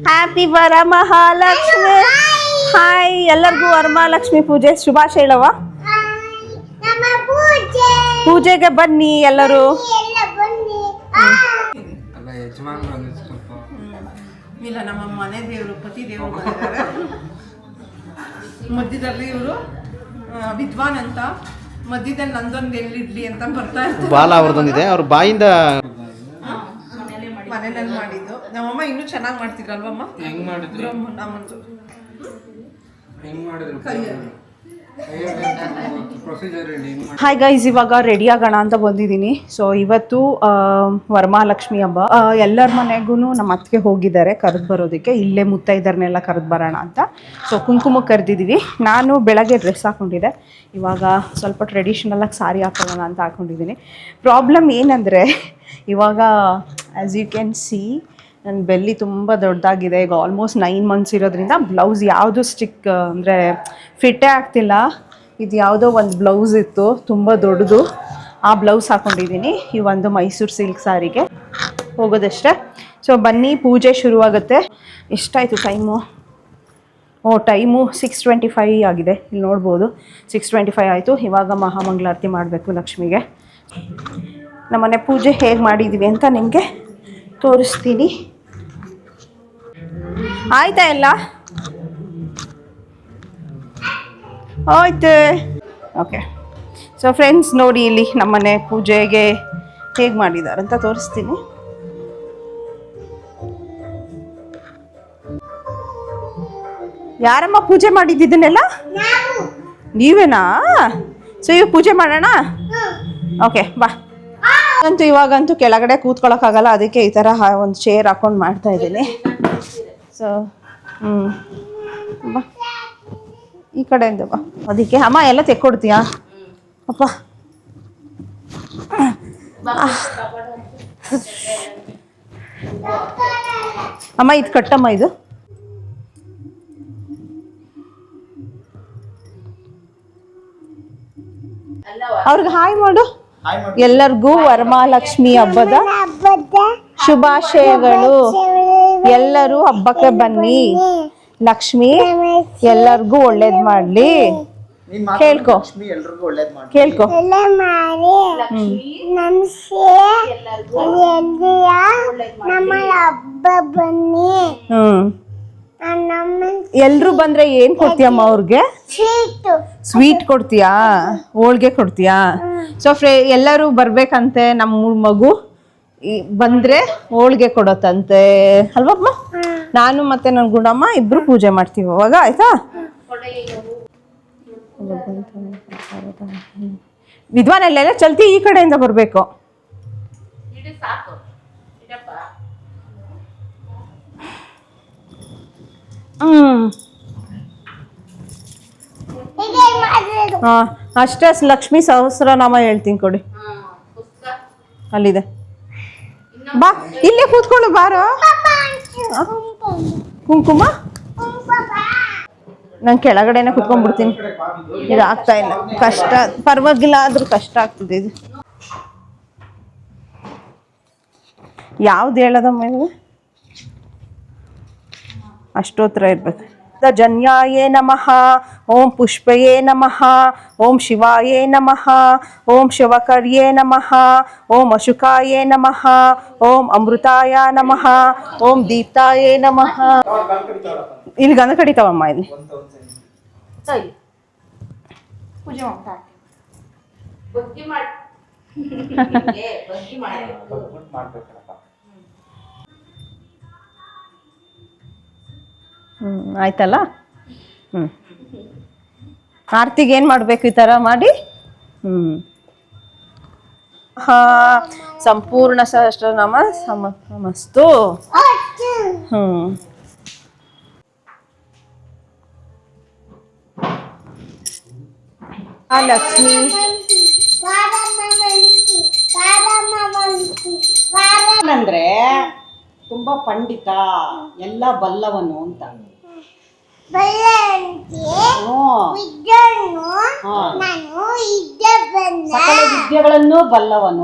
Happy Varamahalakshmi. Hi, ಎಲ್ಲರಿಗೂ ವರಮಹಾಲಕ್ಷ್ಮಿ ಪೂಜೆ ಶುಭಾಶಯ ಹೇಳವ್ವ. ಪೂಜೆಗೆ ಬನ್ನಿ ಎಲ್ಲರೂ. ಇಲ್ಲ, ನಮ್ಮ ಮನೆ ದೇವರು ಪತಿ ದೇವರು ಬಂದಿದ್ದಾರೆ. ಮಧ್ಯದಲ್ಲಿ ಇವರು ವಿದ್ವಾನ್ ಅಂತ, ಮಧ್ಯದಲ್ಲಿ ನಂದೊಂದು ಎಲ್ಲಿಡ್ಲಿ ಅಂತ ಬರ್ತಾ ಇರ್ತಾರೆ. ಬಾಲ ಅವ್ರದ್ದೊಂದಿದೆ, ಅವ್ರ ಬಾಯಿಂದ ಮನೆಯಲ್ಲಿ ಮಾಡಿದ್ದು. ನಮ್ಮಮ್ಮ ಇನ್ನೂ ಚೆನ್ನಾಗಿ ಮಾಡ್ತಿದ್ರಲ್ವಮ್ಮ? ಹೆಂಗ್ ಮಾಡಿದ್ರು? ನಮ್ಮಂದು ಹೆಂಗ್ ಮಾಡಿದ್ರು? ಹಾಯ್ ಗೈಸ್, ಇವಾಗ ರೆಡಿ ಆಗೋಣ ಅಂತ ಬಂದಿದ್ದೀನಿ. ಸೊ ಇವತ್ತು ವರಮಹಾಲಕ್ಷ್ಮಿ ಹಬ್ಬ. ಎಲ್ಲರ ಮನೆಗೂ ನಮ್ಮ ಅತ್ತಿಗೆ ಹೋಗಿದ್ದಾರೆ ಕರೆದು ಬರೋದಕ್ಕೆ. ಇಲ್ಲೇ ಮುತ್ತೈದರನ್ನೆಲ್ಲ ಕರೆದು ಬರೋಣ ಅಂತ. ಸೊ ಕುಂಕುಮ ಕರೆದಿದ್ದೀವಿ. ನಾನು ಬೆಳಗ್ಗೆ ಡ್ರೆಸ್ ಹಾಕ್ಕೊಂಡಿದ್ದೆ, ಇವಾಗ ಸ್ವಲ್ಪ ಟ್ರೆಡಿಷ್ನಲಾಗಿ ಸಾರಿ ಹಾಕೊಳ್ಳೋಣ ಅಂತ ಹಾಕ್ಕೊಂಡಿದ್ದೀನಿ. ಪ್ರಾಬ್ಲಮ್ ಏನಂದರೆ, ಇವಾಗ ಆ್ಯಸ್ ಯು ಕ್ಯಾನ್ ಸಿ ನನ್ನ ಬೆಲ್ಲಿ ತುಂಬ ದೊಡ್ಡದಾಗಿದೆ. ಈಗ ಆಲ್ಮೋಸ್ಟ್ 9 months ಇರೋದ್ರಿಂದ ಬ್ಲೌಸ್ ಯಾವುದು ಸ್ಟಿಕ್ ಅಂದರೆ ಫಿಟ್ಟೇ ಆಗ್ತಿಲ್ಲ. ಇದು ಯಾವುದೋ ಒಂದು ಬ್ಲೌಸ್ ಇತ್ತು ತುಂಬ ದೊಡ್ಡದು, ಆ ಬ್ಲೌಸ್ ಹಾಕ್ಕೊಂಡಿದ್ದೀನಿ. ಈ ಒಂದು ಮೈಸೂರು ಸಿಲ್ಕ್ ಸಾರಿಗೆ ಹೋಗೋದಷ್ಟೇ. ಸೊ ಬನ್ನಿ, ಪೂಜೆ ಶುರುವಾಗುತ್ತೆ. ಎಷ್ಟಾಯಿತು ಟೈಮು? ಟೈಮು 6:25 ಆಗಿದೆ. ಇಲ್ಲಿ ನೋಡ್ಬೋದು 6:25 ಆಯಿತು. ಇವಾಗ ಮಹಾಮಂಗಳಾರತಿ ಮಾಡಬೇಕು ಲಕ್ಷ್ಮಿಗೆ. ನಮ್ಮನೆ ಪೂಜೆ ಹೇಗೆ ಮಾಡಿದ್ದೀವಿ ಅಂತ ನಿಮಗೆ ತೋರಿಸ್ತೀನಿ. ಆಯ್ತಾ ಎಲ್ಲ? ಆಯ್ತು. ಓಕೆ. ಸೊ ಫ್ರೆಂಡ್ಸ್ ನೋಡಿ, ಇಲ್ಲಿ ನಮ್ಮನೆ ಪೂಜೆಗೆ ಹೇಗೆ ಮಾಡಿದ್ದಾರೆ ಅಂತ ತೋರಿಸ್ತೀನಿ. ಯಾರಮ್ಮ ಪೂಜೆ ಮಾಡಿದ್ದನ್ನೆಲ್ಲ? ನೀವೇನಾ? ಸೊ ಇವಾಗ ಪೂಜೆ ಮಾಡೋಣ. ಓಕೆ ಬಾ. ಅಂತೂ ಇವಾಗಂತೂ ಕೆಳಗಡೆ ಕೂತ್ಕೊಳ್ಳೋಕ್ಕಾಗಲ್ಲ, ಅದಕ್ಕೆ ಈ ಥರ ಒಂದು ಚೇರ್ ಹಾಕೊಂಡು ಮಾಡ್ತಾ ಇದ್ದೀನಿ. ಸೊ ಬಾ, ಈ ಕಡೆಯಿಂದ ಬಾ. ಅದಕ್ಕೆ ಅಮ್ಮ ಎಲ್ಲ ತೆಕ್ಕೊಡ್ತೀಯಾ ಅಪ್ಪ? ಅಮ್ಮ ಇದು ಕಟ್ಟಮ್ಮ, ಇದು ಅವ್ರಿಗೆ ಹಾಯ್ ಮಾಡು. ಎಲ್ಲರಿಗೂ ವರಮಹಾಲಕ್ಷ್ಮಿ ಹಬ್ಬದ ಶುಭಾಶಯಗಳು. ಎಲ್ಲರೂ ಹಬ್ಬಕ್ಕೆ ಬನ್ನಿ, ಲಕ್ಷ್ಮಿ ಎಲ್ಲರಿಗೂ ಒಳ್ಳೇದ್ ಮಾಡ್ಲಿ. ಕೇಳ್ಕೊ ಕೇಳ್ಕೊ. ಎಲ್ರು ಬಂದ್ರೆ ಏನ್ ಕೊಡ್ತೀಯಮ್ಮ ಅವ್ರಿಗೆ? ಸ್ವೀಟ್ ಕೊಡ್ತೀಯಾ? ಹೋಳ್ಗೆ ಕೊಡ್ತೀಯಾ? ಸೊ ಎಲ್ಲರೂ ಬರ್ಬೇಕಂತೆ. ನಮ್ಮ ಮಗು ಬಂದ್ರೆ ಹೋಳ್ಗೆ ಕೊಡತ್ತಂತೆ ಅಲ್ವಮ್ಮ? ನಾನು ಮತ್ತೆ ನನ್ನ ಗುಣಮ್ಮ ಇಬ್ರು ಪೂಜೆ ಮಾಡ್ತೀವಿ ಅವಾಗ. ಆಯ್ತಾ? ವಿದ್ವಾನಲ್ಲೆಲ್ಲ ಚಲ್ತಿ ಈ ಕಡೆಯಿಂದ ಬರ್ಬೇಕು. ಅಷ್ಟೇ. ಲಕ್ಷ್ಮೀ ಸಹಸ್ರನಾಮ ಹೇಳ್ತೀನಿ, ಕೊಡಿ. ಅಲ್ಲಿದೆ, ಬಾ ಇಲ್ಲೇ ಕೂತ್ಕೊಳ್ಳು. ಬಾರೋ. ಕುಂಕುಮ ನಾನು ಕೆಳಗಡೆನೆ ಕುತ್ಕೊಂಡ್ಬಿಡ್ತೀನಿ. ಇದು ಆಗ್ತಾ ಇಲ್ಲ, ಕಷ್ಟ. ಪರವಾಗಿಲ್ಲ, ಆದ್ರೂ ಕಷ್ಟ ಆಗ್ತಿದೆ ಇದು. ಯಾವ್ದು ಹೇಳದಮ್ಮ ಇದು? ಅಷ್ಟೋತ್ರ ಇರ್ಬೇಕು. ಜನ್ಯಾಯೇ ನಮಃ, ಓಂ ಪುಷ್ಪಯೇ ನಮಃ, ಓಂ ಶಿವಾಯೇ ನಮಃ, ಓಂ ಶಿವಕರ್ಯೇ ನಮಃ, ಓಂ ಅಶುಕಾಯೇ ನಮಃ, ಓಂ ಅಮೃತಾಯ ನಮಃ, ಓಂ ದೀಪ್ತಾಯೇ ನಮಃ. ಇಲ್ಲಿ ಗಂಧ ಕಡಿತಾವಮ್ಮ. ಇಲ್ಲಿ ಪೂಜೆ ಆಯ್ತಲ್ಲ. ಆರ್ತಿಗೆ ಏನು ಮಾಡಬೇಕು? ಈ ಥರ ಮಾಡಿ. ಸಂಪೂರ್ಣ ಸಹಸ್ರನಾಮ ಸಮಸ್ತು. ಲಕ್ಷ್ಮಿ ಅಂದ್ರೆ ತುಂಬಾ ಪಂಡಿತ, ಎಲ್ಲ ಬಲ್ಲವನು ಅಂತ. ಸಕಲ ವಿದ್ಯೆಗಳನ್ನು ಬಲ್ಲವನು.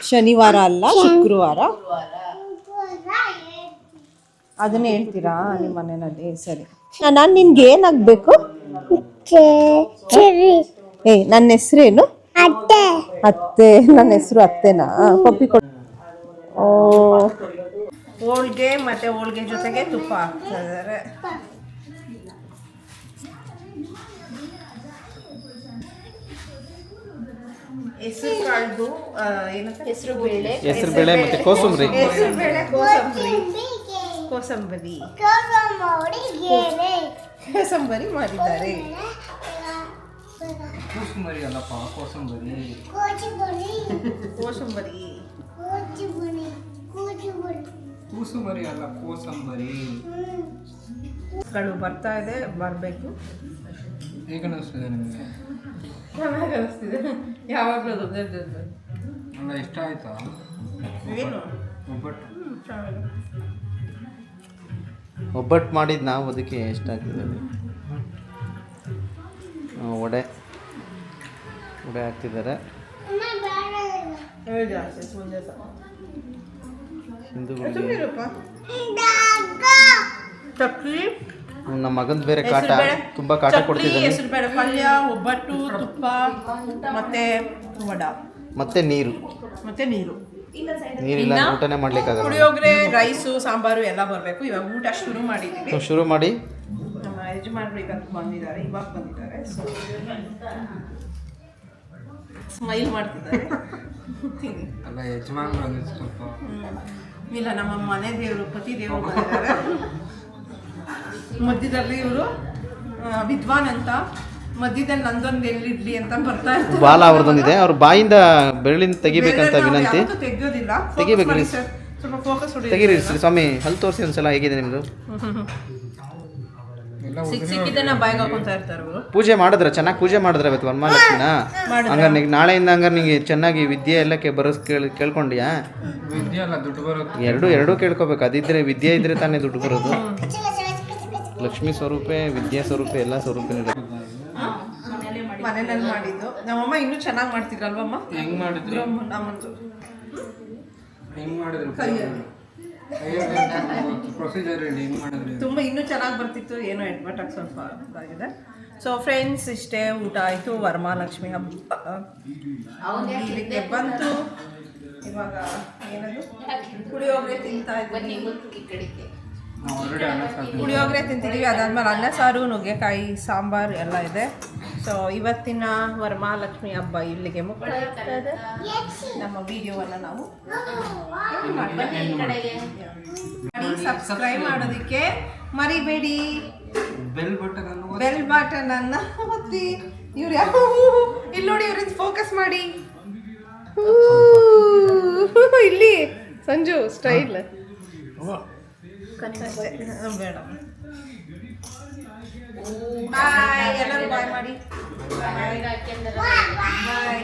ಶನಿವಾರ ಅಲ್ಲ ಶುಕ್ರವಾರ. ಅದನ್ನ ಹೇಳ್ತೀರಾ ನಿಮ್ಮ ಮನೆಯಲ್ಲಿ? ಸರಿ. ನಾನು ನಿನ್ಗೆ ಏನಾಗಬೇಕು? ನನ್ನ ಹೆಸರೇನು? ಅತ್ತೆ. ನನ್ನ ಹೆಸರು ಅತ್ತೆನಾ? ಪಪ್ಪಿ ಕೊಡು. ಓ, ಹೋಳ್ಗೆ ಮತ್ತೆ ಹೋಳ್ಗೆ ಜೊತೆಗೆ ತುಪ್ಪ ಹಾಕ್ತಾ ಇದ್ದಾರೆ. ಹೆಸರು ಕಾಳ್ದು ಏನಂತ? ಹೆಸರು ಬೇಳೆ ಮತ್ತೆ ಕೋಸಂಬರಿ. ಕೋಸಂಬರಿ ಮಾಡಿದ್ದಾರೆ. ಕೋಸಂಬರಿ ಅಲ್ಲಪ್ಪ, ಕೋಸಂಬರಿ. ಕೋಸಂಬರಿ ಅಲ್ಲ, ಕೋಸಂಬರಿ. ಬರ್ತಾ ಇದೆ, ಬರಬೇಕು. ಹೇಗೆ ಅನಿಸ್ತಿದೆ ನಿಮಗೆ? ಚೆನ್ನಾಗಿ ಅನಿಸ್ತಿದೆ. ಯಾವಾಗಲೂ ಅಲ್ಲ, ಇಷ್ಟ ಆಯ್ತಾ? ಏನು ಒಬ್ಬಟ್ಟು ಮಾಡಿದ್ದು ನಾವು, ಅದಕ್ಕೆ ಎಷ್ಟಾಗ್ತದೆ? ವಡೆ ಹಾಕ್ತಿದ್ದಾರೆ. ಚಕ್ಲಿ. ನಮ್ಮ ಮಗಂದು ಬೇರೆ ಕಾಟ, ತುಂಬ ಕಾಟ ಕೊಡ್ತಿದ್ದಾನೆ. ಹೆಸರು ಬೇಳೆ ಪಲ್ಯ, ಒಬ್ಬಟ್ಟು, ತುಪ್ಪ ಮತ್ತೆ ವಡ ಮತ್ತೆ ನೀರು. ನೀರಿಲ್ಲ, ಊಟನೇ ಮಾಡ್ಲಿಕ್ಕಾಗಲ್ಲ. ಪುಳಿಯೋಗರೆ, ರೈಸು, ಸಾಂಬಾರು ಎಲ್ಲ ಬರಬೇಕು. ಇವಾಗ ಊಟ ಶುರು ಮಾಡಿ ನಮ್ಮ ಯಜಮಾನರು ಈಗ ಬಂದಿದ್ದಾರೆ. ಸ್ಮೈಲ್ ಮಾಡ್ತಿದ್ದಾರೆ. ಅಲ್ಲ, ಯಜಮಾನ್ರು ಅಂದ್ರೆ ಸ್ವಲ್ಪ ಇಲ್ಲ, ನಮ್ಮ ಮನೆ ದೇವರು, ಪತಿ ದೇವರು ಬಂದಿದ್ದಾರೆ. ಮಧ್ಯದಲ್ಲಿ ಇವರು ವಿದ್ವಾನ್ ಅಂತ, ಮಧ್ಯದಲ್ಲಿ ನಂದೊಂದು ಎಲ್ಲಿಡ್ಲಿ ಅಂತ ಬರ್ತಾ ಇರ್ತಾರೆ. ಬಾಲ ಅವ್ರದ್ದೊಂದಿದೆ, ಅವ್ರ ಬಾಯಿಂದ ಬೆರಳಿಂದ ತೆಗಿಬೇಕಂತ ವಿನಂತಿ. ತೆಗೆಯೋದಿಲ್ಲ, ತೆಗಿಬೇಕ್ರಿ, ಸ್ವಲ್ಪ ಫೋಕಸ್ ತೆಗೀರಿ ಸ್ವಾಮಿ. ಹಲ್ ತೋರಿಸಿ ಒಂದ್ಸಲ, ಹೇಗಿದೆ ನಿಮ್ದು? ಸಿಕ್ಕಿದ್ದನ್ನ ಬಾಯಿಗೆ ಹಾಕೊಂತಾ ಇರ್ತಾರೆ ಅವರು. ಪೂಜೆ ಮಾಡಿದ್ರ? ಚೆನ್ನಾಗಿ ಪೂಜೆ ಮಾಡಿದ್ರ ಇವತ್ತು ವರಮಹಾಲಕ್ಷ್ಮಿನ? ಹಂಗಾರೆ ನಾಳೆಯಿಂದ ಹಂಗಾರೆ ನಿಂಗೆ ಚೆನ್ನಾಗಿ ವಿದ್ಯೆ ಎಲ್ಲ ಕೇಳ್ಕೊಂಡಿಯಾ? ವಿದ್ಯೆ ಅಲ್ಲ, ದುಡ್ಡು ಬರುತ್ತೆ. ಎರಡೂ ಕೇಳ್ಕೊಬೇಕು. ಅದಿದ್ರೆ ವಿದ್ಯೆ ಇದ್ರೆ ತಾನೇ ದುಡ್ಡು ಬರೋದು. ಲಕ್ಷ್ಮೀ ಸ್ವರೂಪೆ, ವಿದ್ಯಾ ಸ್ವರೂಪೆ, ಎಲ್ಲ ಸ್ವರೂಪನೇ. ಮನೆಯಲ್ಲಿ ಮಾಡಿದ್ದು ನಮ್ಮಮ್ಮ ಇನ್ನೂ ಚೆನ್ನಾಗಿ ಮಾಡ್ತಿದ್ರಲ್ವಮ್ಮ? ಹೆಂಗ್ ಮಾಡಿದ್ರು? ಪ್ರೊಸೀಜರ್ ಹೇಳಿ, ಹೆಂಗ್ ಮಾಡಿದ್ರಿ? ತುಂಬ ಇನ್ನೂ ಚೆನ್ನಾಗಿ ಬರ್ತಿತ್ತು. ಏನೋ ಎಡ್ಬಟ್ಟಾಗಿ ಸ್ವಲ್ಪ ಇದಾಗಿದೆ. ಸೊ ಫ್ರೆಂಡ್ಸ್, ಇಷ್ಟೇ ಊಟ ಆಯಿತು. ವರಮಹಾಲಕ್ಷ್ಮಿ ಹಬ್ಬ ಇಲ್ಲಿಗೆ ಬಂತು. ಇವಾಗ ಏನದು ಪುಳಿಯೋಗರೆ ತಿಂತಾ ಇದ್ದೀನಿ. ಪುಳಿಯೋಗರೆ ತಿಂತಿದ್ದೀವಿ. ಅದಾದ್ಮೇಲೆ ಅನ್ನ ಸಾರು, ನುಗ್ಗೆಕಾಯಿ ಸಾಂಬಾರು ಎಲ್ಲ ಇದೆ. ಸೊ ಇವತ್ತಿನ ವರಮಹಾಲಕ್ಷ್ಮಿ ಹಬ್ಬ ಇಲ್ಲಿಗೆ ಮುಕ್ತಾಯ. ನಮ್ಮ ವಿಡಿಯೋವನ್ನು ನಾವು ಸಬ್ಸ್ಕ್ರೈಬ್ ಮಾಡೋದಕ್ಕೆ ಮರಿಬೇಡಿ. ಬೆಲ್ ಬಟನ್ ಅನ್ನ ಒತ್ತಿ. ಇವ್ರು ಯಾವ ಇಲ್ಲಿ ನೋಡಿ, ಇವ್ರಿಂದ ಫೋಕಸ್ ಮಾಡಿ. ಇಲ್ಲಿ ಸಂಜು ಸ್ಟೈಲ್ ಬೇಡ. ಬಾಯ್, ಎಲ್ಲರೂ ಬಾಯ್ ಮಾಡಿ. ಬಾಯ್.